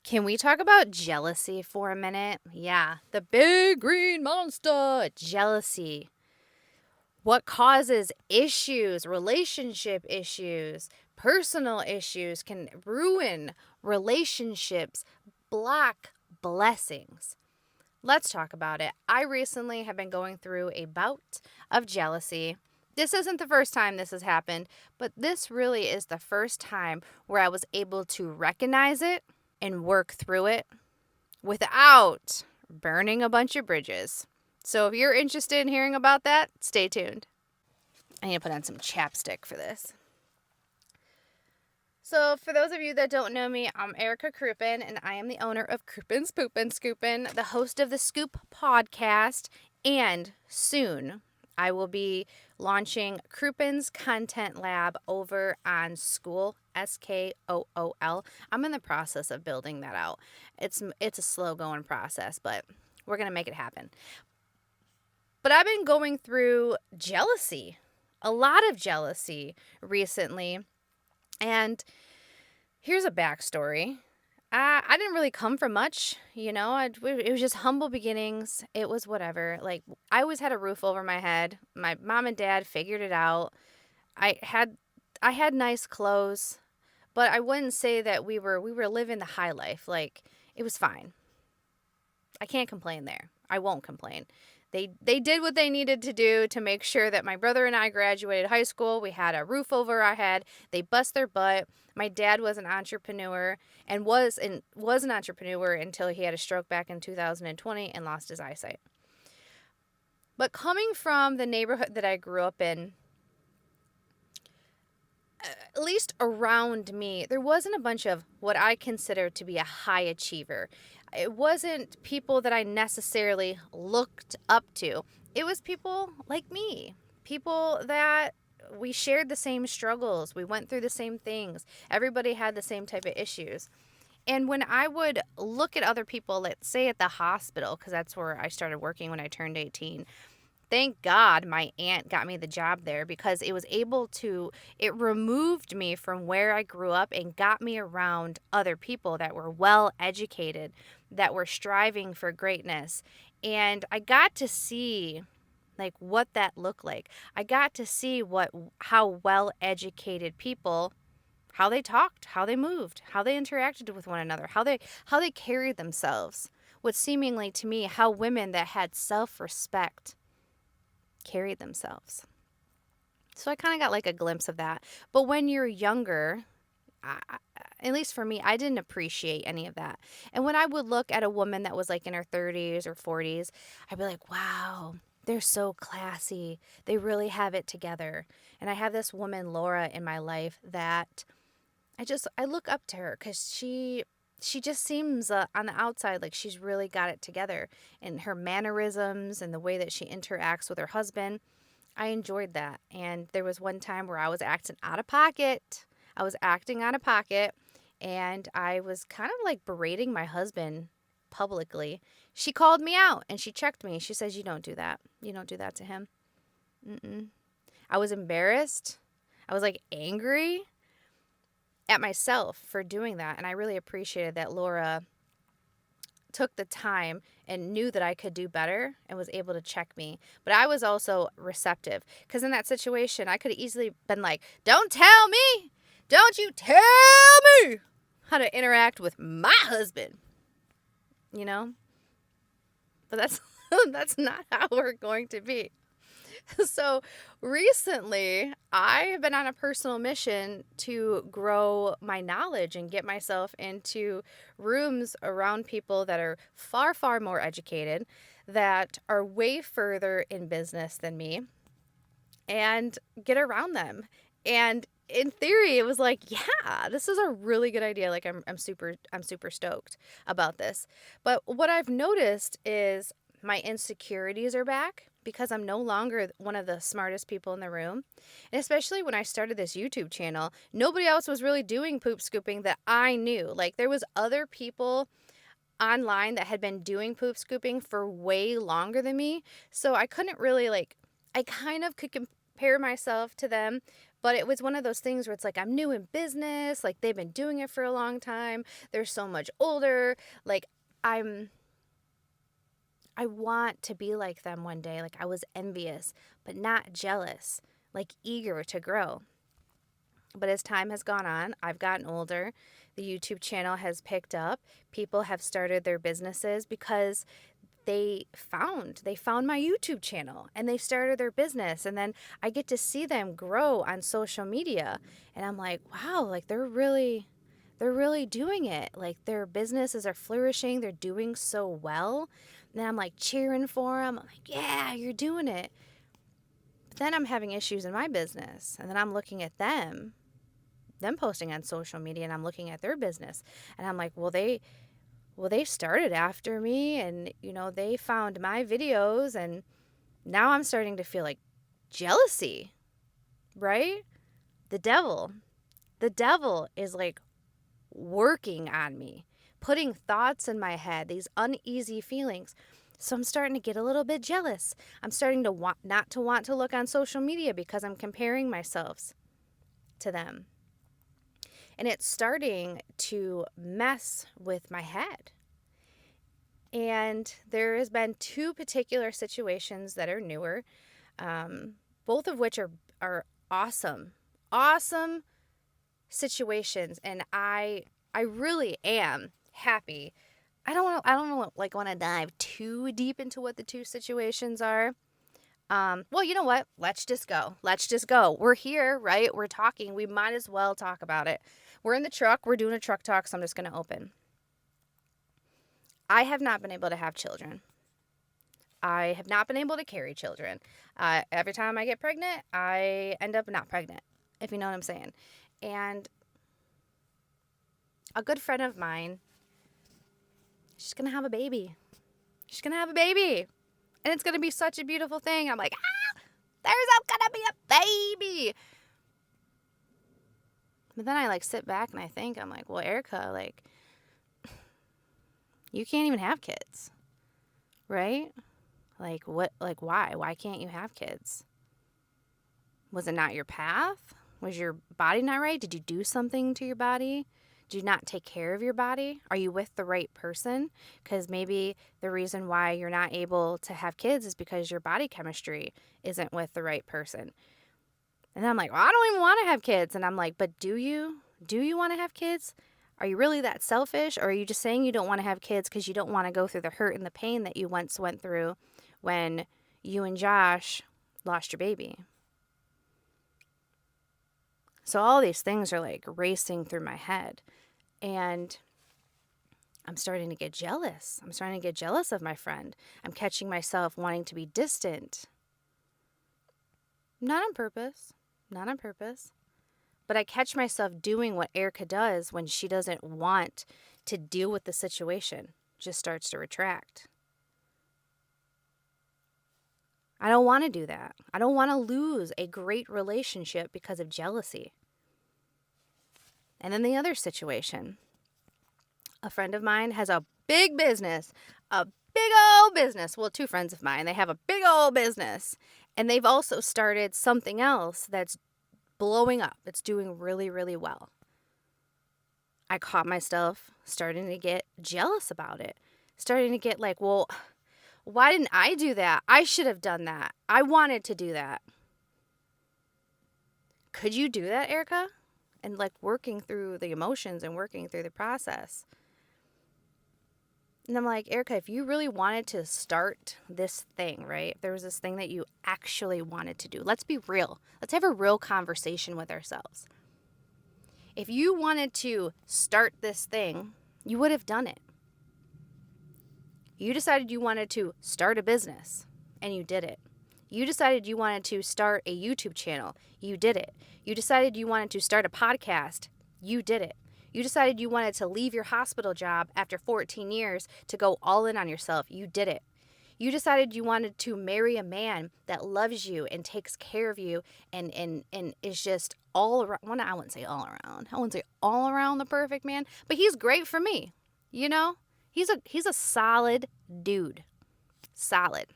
Can we talk about jealousy for a minute? Yeah, the big green monster, jealousy. What causes issues, relationship issues, personal issues, can ruin relationships, block blessings. Let's talk about it. I recently have been going through a bout of jealousy. This isn't the first time this has happened, but this really is the first time where I was able to recognize it and work through it without burning a bunch of bridges. So if you're interested in hearing about that, stay tuned. I need to put on some chapstick for this. So for those of you that don't know me, I'm Erica Crouppen, and I am the owner of Crouppens Poopin' Scoopin', the host of the Scoop podcast, and soon I will be launching Crouppens Content Lab over on Skool, Skool. I'm in the process of building that out. It's a slow going process, but we're going to make it happen. But I've been going through jealousy, a lot of jealousy recently. And here's a backstory. I didn't really come from much, it was just humble beginnings. It was whatever. Like, I always had a roof over my head. My mom and dad figured it out. I had nice clothes, but I wouldn't say that we were living the high life. Like, it was fine. I can't complain there. I won't complain. They did what they needed to do to make sure that my brother and I graduated high school. We had a roof over our head. They bust their butt. My dad was an entrepreneur and was an entrepreneur until he had a stroke back in 2020 and lost his eyesight. But coming from the neighborhood that I grew up in, at least around me, there wasn't a bunch of what I consider to be a high achiever. It wasn't people that I necessarily looked up to. It was people like me, people that we shared the same struggles. We went through the same things. Everybody had the same type of issues. And when I would look at other people, let's say at the hospital, because that's where I started working when I turned 18, thank God my aunt got me the job there, because it removed me from where I grew up and got me around other people that were well educated, that were striving for greatness. And I got to see like what that looked like. I got to see how well educated people, how they talked, how they moved, how they interacted with one another, how they carried themselves. What seemingly to me, how women that had self-respect carried themselves. So I kind of got like a glimpse of that. But when you're younger, at least for me, I didn't appreciate any of that. And when I would look at a woman that was like in her 30s or 40s, I'd be like, wow, they're so classy. They really have it together. And I have this woman, Laura, in my life that I look up to her because she just seems on the outside like she's really got it together, and her mannerisms and the way that she interacts with her husband. I enjoyed that. And there was one time where I was acting out of pocket. And I was kind of like berating my husband publicly. She called me out and she checked me. She says, "You don't do that. You don't do that to him." Mm-mm. I was embarrassed. I was like angry at myself for doing that. And I really appreciated that Laura took the time and knew that I could do better and was able to check me. But I was also receptive, because in that situation, I could have easily been like, "Don't tell me. Don't you tell me how to interact with my husband." But that's that's not how we're going to be. So recently, I have been on a personal mission to grow my knowledge and get myself into rooms around people that are far, far more educated, that are way further in business than me, and get around them. And in theory, it was like, yeah, this is a really good idea. Like, I'm super stoked about this. But what I've noticed is my insecurities are back, because I'm no longer one of the smartest people in the room. And especially when I started this YouTube channel, nobody else was really doing poop scooping that I knew. Like, there was other people online that had been doing poop scooping for way longer than me. So I couldn't really I kind of could compare myself to them, but it was one of those things where it's like, I'm new in business, like they've been doing it for a long time, they're so much older, like I want to be like them one day. Like I was envious, but not jealous, like eager to grow. But as time has gone on, I've gotten older. The YouTube channel has picked up. People have started their businesses because they found my YouTube channel and they started their business, and then I get to see them grow on social media, and I'm like, wow, like they're really doing it. Like their businesses are flourishing, they're doing so well. And then I'm like cheering for them. I'm like, yeah, you're doing it. But then I'm having issues in my business, and then I'm looking at them posting on social media, and I'm looking at their business, and I'm like, well, they started after me, and they found my videos, and now I'm starting to feel like jealousy, right? The devil is like working on me, putting thoughts in my head, these uneasy feelings. So I'm starting to get a little bit jealous. I'm starting to not to want to look on social media because I'm comparing myself to them. And it's starting to mess with my head. And there has been two particular situations that are newer, both of which are awesome situations, and I really am happy. I don't want to dive too deep into what the two situations are. Well, you know what? Let's just go. We're here, right? We're talking. We might as well talk about it. We're in the truck. We're doing a truck talk, so I'm just going to open. I have not been able to have children. I have not been able to carry children. Every time I get pregnant, I end up not pregnant, if you know what I'm saying. And a good friend of mine, she's going to have a baby. And it's going to be such a beautiful thing. I'm like, there's going to be a baby. But then I sit back and I think, I'm like, well, Erica, you can't even have kids, right? Why? Why can't you have kids? Was it not your path? Was your body not right? Did you do something to your body? Did you not take care of your body? Are you with the right person? Because maybe the reason why you're not able to have kids is because your body chemistry isn't with the right person. And then I'm like, well, I don't even want to have kids. And I'm like, but do you? Do you want to have kids? Are you really that selfish? Or are you just saying you don't want to have kids because you don't want to go through the hurt and the pain that you once went through when you and Josh lost your baby? So all these things are racing through my head. And I'm starting to get jealous. I'm starting to get jealous of my friend. I'm catching myself wanting to be distant. Not on purpose. But I catch myself doing what Erica does when she doesn't want to deal with the situation. Just starts to retract. I don't want to do that. I don't want to lose a great relationship because of jealousy. And then the other situation. A friend of mine has a big business. A big old business. Well, two friends of mine, they have a big old business. And they've also started something else that's blowing up. It's doing really, really well. I caught myself starting to get jealous about it. Starting to get well, why didn't I do that? I should have done that. I wanted to do that. Could you do that, Erica? And working through the emotions and working through the process. And I'm like, Erica, if you really wanted to start this thing, right? If there was this thing that you actually wanted to do, let's be real. Let's have a real conversation with ourselves. If you wanted to start this thing, you would have done it. You decided you wanted to start a business, and you did it. You decided you wanted to start a YouTube channel. You did it. You decided you wanted to start a podcast. You did it. You decided you wanted to leave your hospital job after 14 years to go all in on yourself. You did it. You decided you wanted to marry a man that loves you and takes care of you and is just all around. Well, I wouldn't say all around. I wouldn't say all around the perfect man, but he's great for me. You know, he's a solid dude. Solid.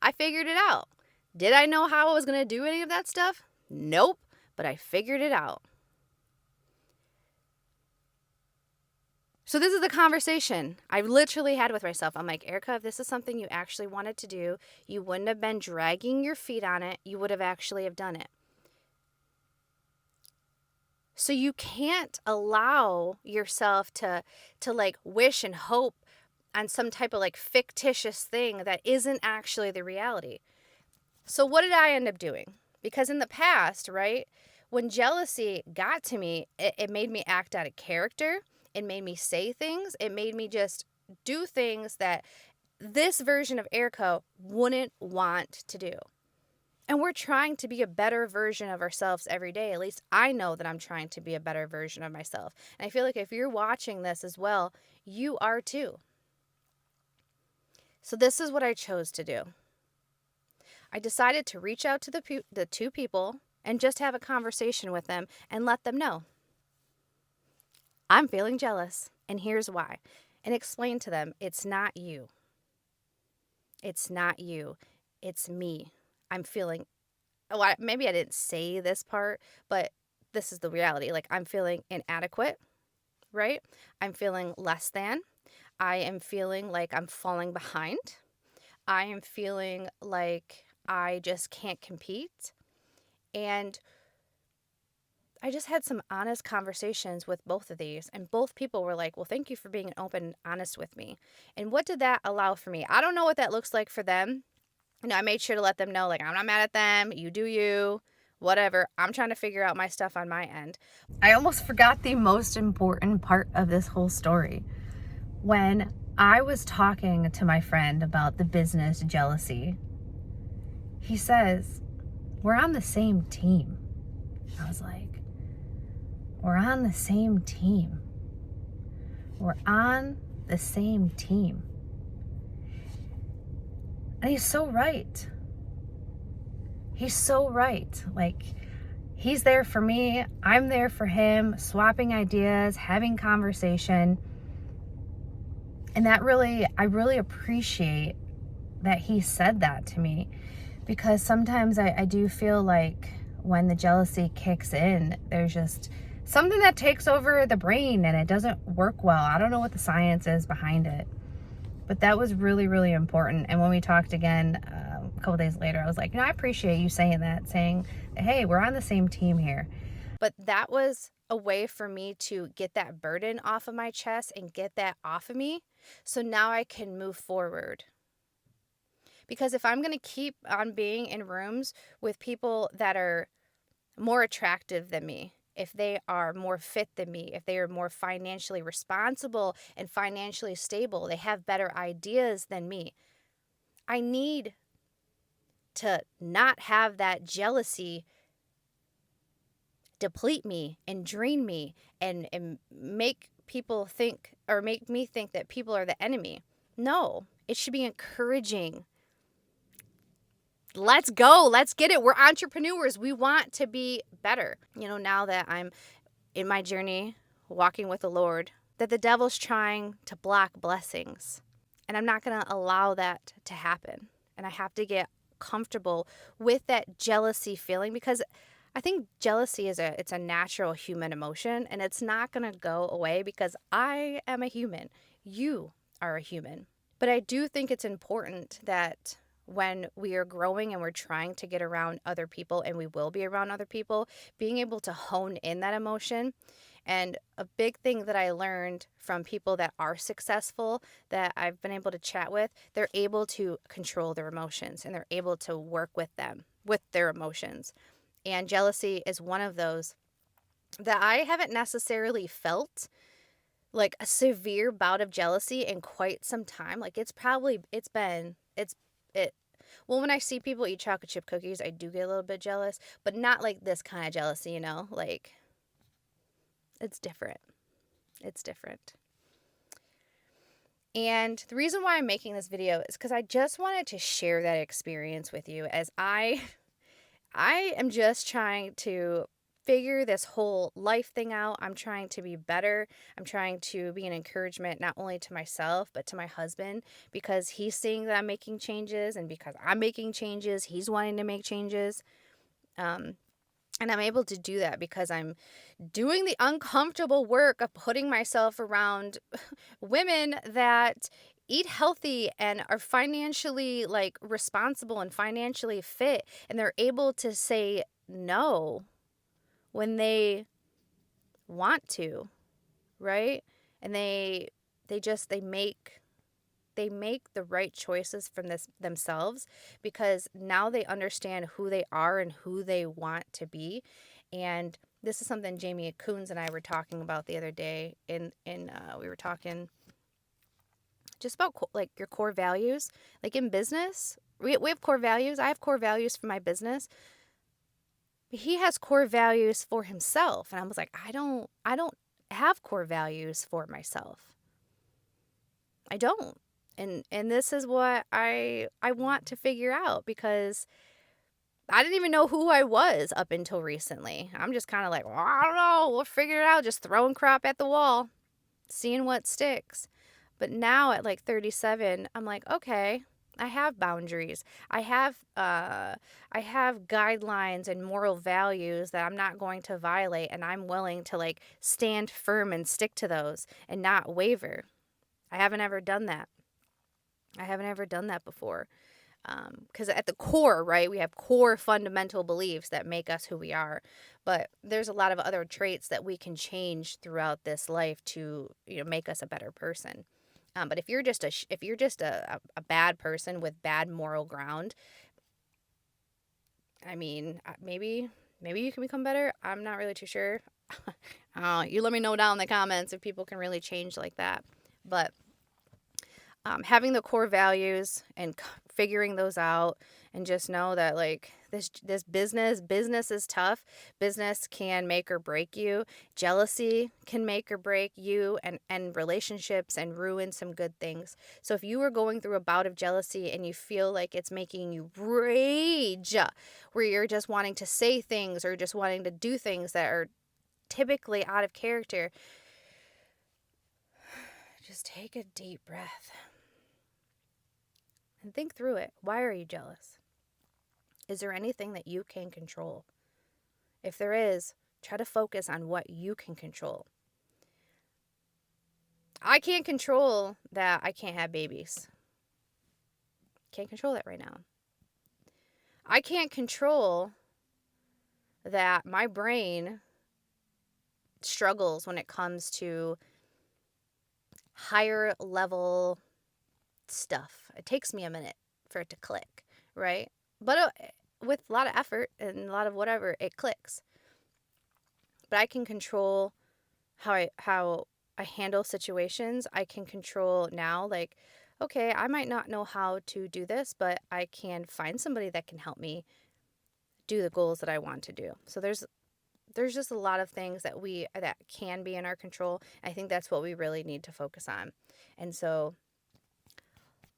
I figured it out. Did I know how I was going to do any of that stuff? Nope, but I figured it out. So this is the conversation I literally had with myself. I'm like, Erica, if this is something you actually wanted to do, you wouldn't have been dragging your feet on it. You would have actually have done it. So you can't allow yourself to like wish and hope on some type of like fictitious thing that isn't actually the reality. So what did I end up doing? Because in the past, right, when jealousy got to me, it made me act out of character. It made me say things. It made me just do things that this version of Erica wouldn't want to do. And we're trying to be a better version of ourselves every day. At least I know that I'm trying to be a better version of myself. And I feel like if you're watching this as well, you are too. So this is what I chose to do. I decided to reach out to the two people and just have a conversation with them and let them know I'm feeling jealous, and here's why. And explain to them it's not you. It's not you. It's me. I'm feeling, maybe I didn't say this part, but this is the reality. Like, I'm feeling inadequate, right? I'm feeling less than. I am feeling like I'm falling behind. I am feeling like I just can't compete. And I just had some honest conversations with both of these, and both people were like, well, thank you for being open and honest with me. And what did that allow for me? I don't know what that looks like for them. I made sure to let them know, like, I'm not mad at them. You do you, whatever. I'm trying to figure out my stuff on my end. I almost forgot the most important part of this whole story. When I was talking to my friend about the business jealousy, he says, we're on the same team. I was like, we're on the same team. We're on the same team. And he's so right. He's so right. Like, he's there for me. I'm there for him, swapping ideas, having conversation. And I really appreciate that he said that to me, because sometimes I do feel like when the jealousy kicks in, there's just something that takes over the brain and it doesn't work well. I don't know what the science is behind it, but that was really, really important. And when we talked again a couple days later, I was like, I appreciate you saying that, hey, we're on the same team here. But that was a way for me to get that burden off of my chest and get that off of me. So now I can move forward. Because if I'm going to keep on being in rooms with people that are more attractive than me, if they are more fit than me, if they are more financially responsible and financially stable, they have better ideas than me, I need to not have that jealousy deplete me and drain me and make people think, or make me think that people are the enemy. No, it should be encouraging. Let's go. Let's get it. We're entrepreneurs. We want to be better. Now that I'm in my journey walking with the Lord, that the devil's trying to block blessings. And I'm not going to allow that to happen. And I have to get comfortable with that jealousy feeling, because I think jealousy it's a natural human emotion, and it's not going to go away because I am a human. You are a human. But I do think it's important that when we are growing and we're trying to get around other people, and we will be around other people, being able to hone in that emotion. And a big thing that I learned from people that are successful, that I've been able to chat with, they're able to control their emotions and they're able to work with them, with their emotions. And jealousy is one of those that I haven't necessarily felt like a severe bout of jealousy in quite some time. Like, well, when I see people eat chocolate chip cookies, I do get a little bit jealous, but not like this kind of jealousy, like, it's different. It's different. And the reason why I'm making this video is because I just wanted to share that experience with you, as I am just trying to figure this whole life thing out. I'm trying to be better. I'm trying to be an encouragement not only to myself, but to my husband, because he's seeing that I'm making changes, and because I'm making changes, he's wanting to make changes. Um, and I'm able to do that because I'm doing the uncomfortable work of putting myself around women that eat healthy and are financially like responsible and financially fit, and they're able to say no when they want to, right? And they make the right choices from this themselves, because now they understand who they are and who they want to be. And this is something Jamie Coons and I were talking about the other day. We were talking just about like your core values. Like in business, we have core values. I have core values for my business. He has core values for himself, and I was like, I don't have core values for myself. I don't. And this is what I want to figure out, because I didn't even know who I was up until recently. I'm just kind of like, well, I don't know, we'll figure it out, just throwing crap at the wall, seeing what sticks. But now at like 37, I'm like, okay, I have boundaries. I have guidelines and moral values that I'm not going to violate, and I'm willing to like stand firm and stick to those and not waver. I haven't ever done that. I haven't ever done that before. Because at the core, right, we have core fundamental beliefs that make us who we are. But there's a lot of other traits that we can change throughout this life to, make us a better person. But if you're just a bad person with bad moral ground, I mean, maybe you can become better. I'm not really too sure. You let me know down in the comments if people can really change like that. But having the core values and figuring those out, and just know that like this business is tough. Business can make or break you. Jealousy can make or break you and relationships, and ruin some good things. So if you are going through a bout of jealousy and you feel like it's making you rage, where you're just wanting to say things or just wanting to do things that are typically out of character, just take a deep breath and think through it. Why are you jealous? Is there anything that you can control? If there is, try to focus on what you can control. I can't control that I can't have babies. Can't control that right now. I can't control that my brain struggles when it comes to higher level stuff. It takes me a minute for it to click, right? But with a lot of effort and a lot of whatever, it clicks. But I can control how I handle situations. I can control now, like, okay, I might not know how to do this, but I can find somebody that can help me do the goals that I want to do. So there's just a lot of things that can be in our control. I think that's what we really need to focus on. And so,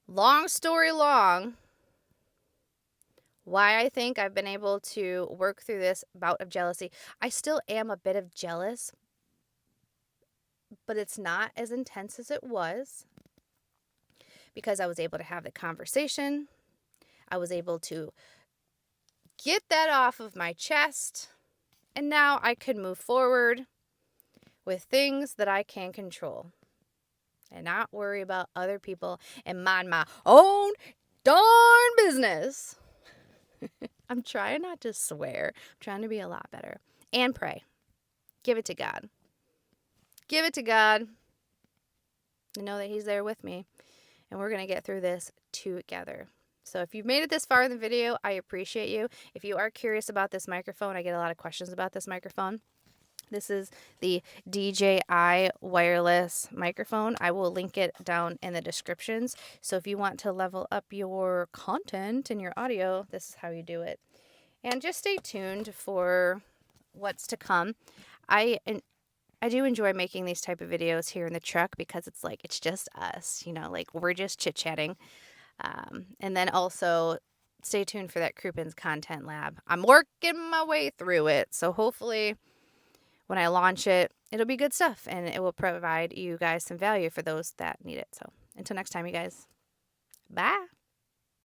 long story long, why I think I've been able to work through this bout of jealousy. I still am a bit of jealous, but it's not as intense as it was, because I was able to have the conversation. I was able to get that off of my chest, and now I could move forward with things that I can control and not worry about other people and mind my own darn business. I'm trying not to swear. I'm trying to be a lot better. And pray. Give it to God. Give it to God. And know that He's there with me. And we're going to get through this together. So if you've made it this far in the video, I appreciate you. If you are curious about this microphone, I get a lot of questions about this microphone. This is the DJI wireless microphone. I will link it down in the descriptions. So if you want to level up your content and your audio, this is how you do it. And just stay tuned for what's to come. I do enjoy making these type of videos here in the truck, because it's just us, like we're just chit-chatting. And then also stay tuned for that Crouppens Content Lab. I'm working my way through it, so hopefully when I launch it, it'll be good stuff, and it will provide you guys some value for those that need it. So until next time, you guys, bye.